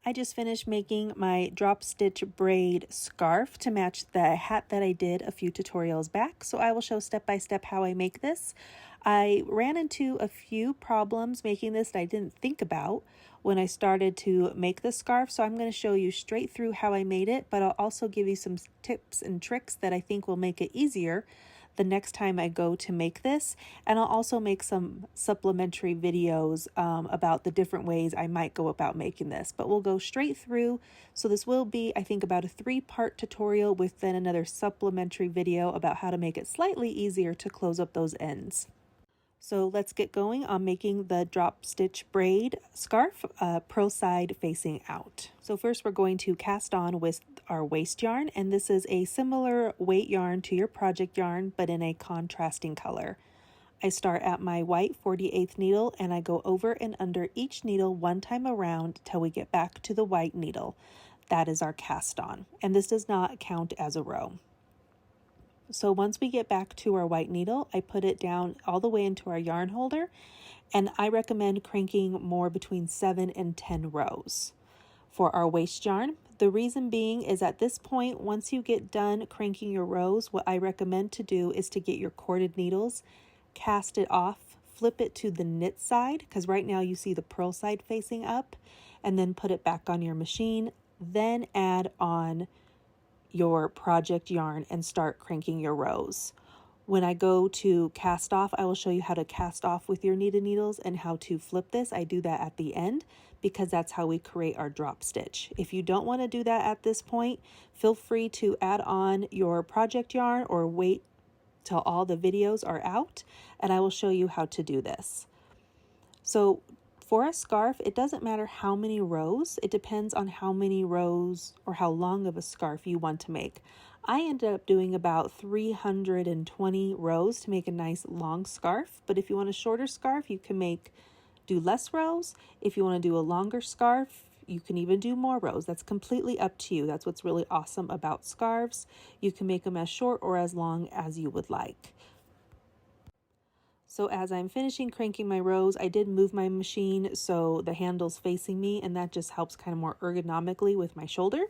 I just finished making my drop stitch braid scarf to match the hat that I did a few tutorials back. So I will show step by step how I make this. I ran into a few problems making this that I didn't think about when I started to make the scarf. So I'm going to show you straight through how I made it, but I'll also give you some tips and tricks that I think will make it easier the next time I go to make this. And I'll also make some supplementary videos about the different ways I might go about making this, but we'll go straight through. So this will be, I think, about a 3-part tutorial with then another supplementary video about how to make it slightly easier to close up those ends. So let's get going on making the drop stitch braid scarf, purl side facing out. So first we're going to cast on with our waste yarn, and this is a similar weight yarn to your project yarn, but in a contrasting color. I start at my white 48th needle and I go over and under each needle one time around till we get back to the white needle. That is our cast on, and this does not count as a row. So once we get back to our white needle, I put it down all the way into our yarn holder, and I recommend cranking more between 7 and 10 rows for our waste yarn. The reason being is at this point, once you get done cranking your rows, what I recommend to do is to get your corded needles, cast it off, flip it to the knit side, because right now you see the purl side facing up, and then put it back on your machine, then add on your project yarn and start cranking your rows. When I go to cast off, I will show you how to cast off with your knitted needles and how to flip this. I do that at the end because that's how we create our drop stitch. If you don't want to do that at this point, feel free to add on your project yarn or wait till all the videos are out and I will show you how to do this. So for a scarf, it doesn't matter how many rows. It depends on how many rows or how long of a scarf you want to make. I ended up doing about 320 rows to make a nice long scarf. But if you want a shorter scarf, you can do less rows. If you want to do a longer scarf, you can even do more rows. That's completely up to you. That's what's really awesome about scarves. You can make them as short or as long as you would like. So as I'm finishing cranking my rows, I did move my machine so the handle's facing me, and that just helps kind of more ergonomically with my shoulder.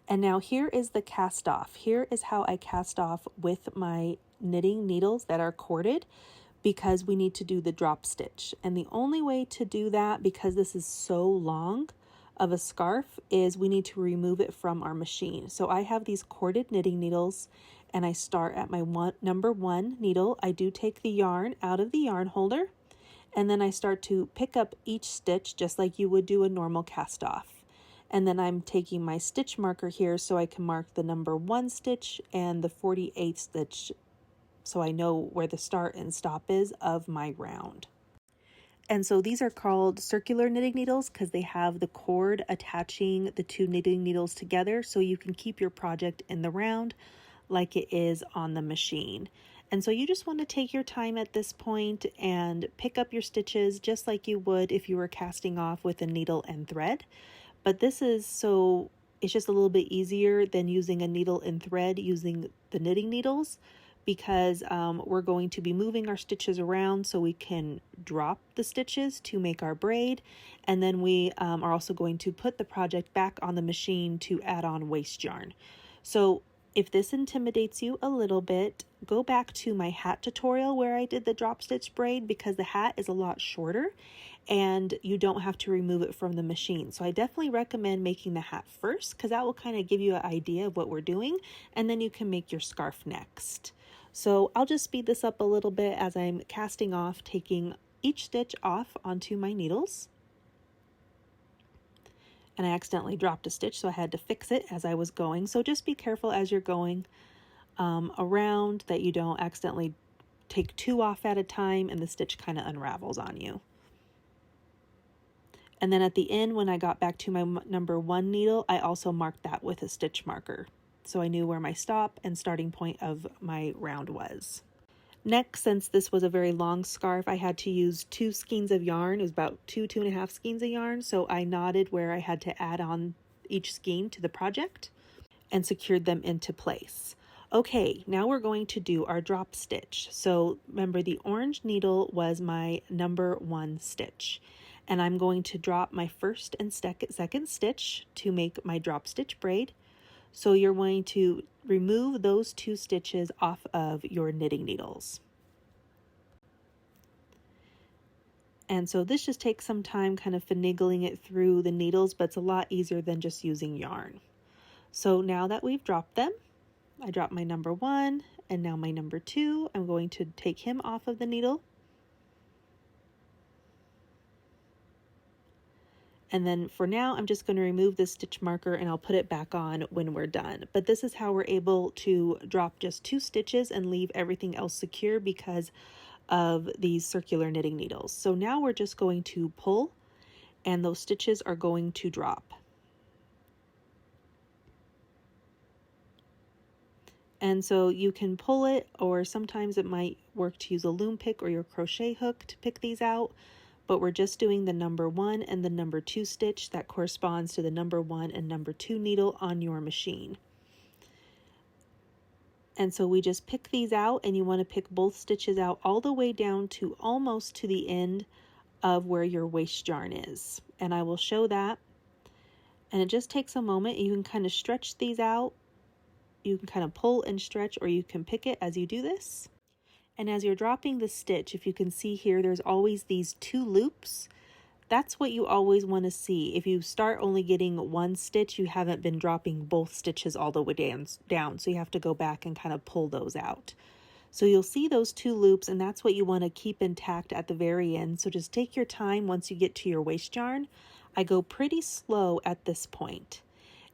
And now here is the cast off. Here is how I cast off with my knitting needles that are corded, because we need to do the drop stitch. And the only way to do that, because this is so long of a scarf, is we need to remove it from our machine. So I have these corded knitting needles and I start at my number 1 needle. I do take the yarn out of the yarn holder and then I start to pick up each stitch just like you would do a normal cast off. And then I'm taking my stitch marker here so I can mark the number 1 stitch and the 48th stitch so I know where the start and stop is of my round. And so these are called circular knitting needles because they have the cord attaching the 2 knitting needles together so you can keep your project in the round like it is on the machine. And so you just want to take your time at this point and pick up your stitches just like you would if you were casting off with a needle and thread. But this is it's just a little bit easier than using a needle and thread using the knitting needles, because we're going to be moving our stitches around so we can drop the stitches to make our braid. And then we are also going to put the project back on the machine to add on waste yarn. So if this intimidates you a little bit, go back to my hat tutorial where I did the drop stitch braid, because the hat is a lot shorter and you don't have to remove it from the machine. So I definitely recommend making the hat first, because that will kind of give you an idea of what we're doing, and then you can make your scarf next. So I'll just speed this up a little bit as I'm casting off, taking each stitch off onto my needles. And I accidentally dropped a stitch, so I had to fix it as I was going. So just be careful as you're going around that you don't accidentally take 2 off at a time and the stitch kind of unravels on you. And then at the end, when I got back to my number 1 needle, I also marked that with a stitch marker, so I knew where my stop and starting point of my round was. Next, since this was a very long scarf, I had to use 2 skeins of yarn. It was about 2.5 skeins of yarn. So I knotted where I had to add on each skein to the project and secured them into place. Okay, now we're going to do our drop stitch. So remember, the orange needle was my number 1 stitch. and I'm going to drop my first and second stitch to make my drop stitch braid. So you're going to remove those 2 stitches off of your knitting needles. And so this just takes some time kind of finagling it through the needles, but it's a lot easier than just using yarn. So now that we've dropped them, I dropped my number 1 and now my number 2. I'm going to take him off of the needle. And then for now, I'm just going to remove this stitch marker and I'll put it back on when we're done. But this is how we're able to drop just 2 stitches and leave everything else secure because of these circular knitting needles. So now we're just going to pull and those stitches are going to drop. And so you can pull it, or sometimes it might work to use a loom pick or your crochet hook to pick these out. But we're just doing the number 1 and the number 2 stitch that corresponds to the number 1 and number 2 needle on your machine. And so we just pick these out, and you want to pick both stitches out all the way down to almost to the end of where your waist yarn is. And I will show that. And it just takes a moment. You can kind of stretch these out. You can kind of pull and stretch, or you can pick it as you do this. And as you're dropping the stitch, if you can see here, there's always these 2 loops. That's what you always want to see. If you start only getting 1 stitch, you haven't been dropping both stitches all the way down. So you have to go back and kind of pull those out. So you'll see those 2 loops, and that's what you want to keep intact at the very end. So just take your time once you get to your waist yarn. I go pretty slow at this point,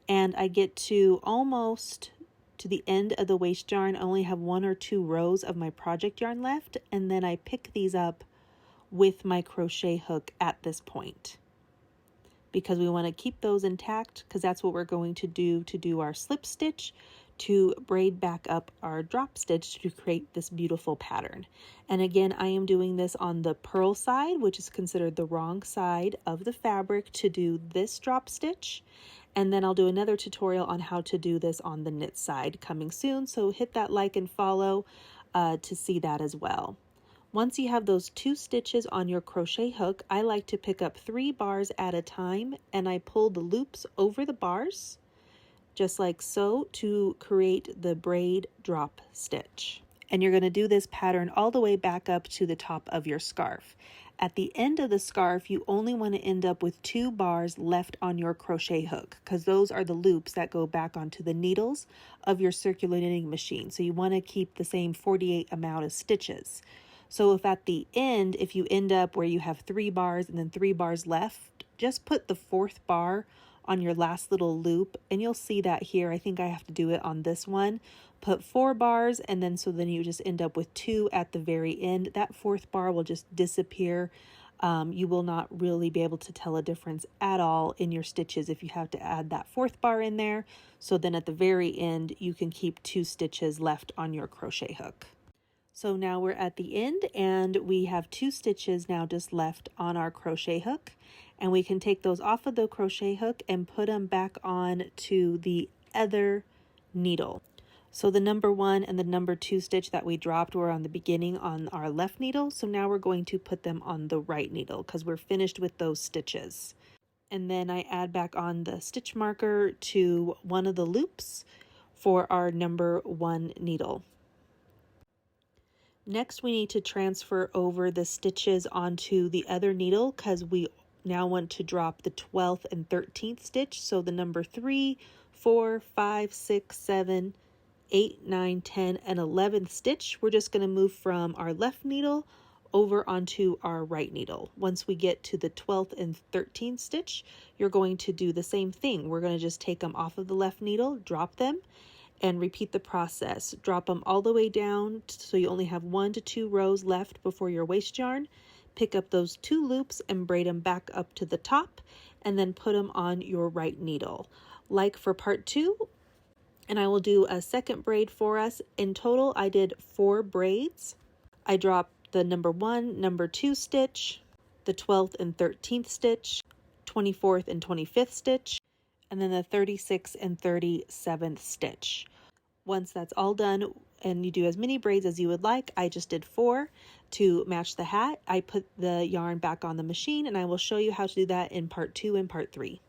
and I get to almost to the end of the waist yarn. I only have 1 or 2 rows of my project yarn left, and then I pick these up with my crochet hook at this point because we want to keep those intact, because that's what we're going to do our slip stitch to braid back up our drop stitch to create this beautiful pattern. And again, I am doing this on the purl side, which is considered the wrong side of the fabric to do this drop stitch. And then I'll do another tutorial on how to do this on the knit side coming soon. So hit that like and follow to see that as well. Once you have those 2 stitches on your crochet hook, I like to pick up 3 bars at a time, and I pull the loops over the bars, just like so, to create the braid drop stitch. And you're going to do this pattern all the way back up to the top of your scarf. At the end of the scarf, you only want to end up with 2 bars left on your crochet hook, because those are the loops that go back onto the needles of your circular knitting machine. So you want to keep the same 48 amount of stitches. So if at the end, if you end up where you have 3 bars and then 3 bars left, just put the 4th bar on your last little loop, and you'll see that here. I think I have to do it on this one. Put 4 bars, and then you just end up with 2 at the very end. That 4th bar will just disappear. You will not really be able to tell a difference at all in your stitches if you have to add that 4th bar in there. So then at the very end, you can keep 2 stitches left on your crochet hook. So now we're at the end, and we have 2 stitches now just left on our crochet hook, and we can take those off of the crochet hook and put them back on to the other needle. So the number 1 and the number 2 stitch that we dropped were on the beginning on our left needle. So now we're going to put them on the right needle because we're finished with those stitches. And then I add back on the stitch marker to one of the loops for our number 1 needle. Next, we need to transfer over the stitches onto the other needle because we now want to drop the 12th and 13th stitch. So the number 3, 4, 5, 6, 7, 8, 9, 10, and 11th stitch. We're just going to move from our left needle over onto our right needle. Once we get to the 12th and 13th stitch, you're going to do the same thing. We're going to just take them off of the left needle, drop them, and repeat the process. Drop them all the way down so you only have 1 to 2 rows left before your waist yarn. Pick up those 2 loops and braid them back up to the top, and then put them on your right needle. Like for part 2, and I will do a second braid for us. In total, I did 4 braids. I dropped the number 1, number 2 stitch, the 12th and 13th stitch, 24th and 25th stitch, and then the 36th and 37th stitch. Once that's all done, and you do as many braids as you would like. I just did 4 to match the hat. I put the yarn back on the machine, and I will show you how to do that in part 2 and part 3.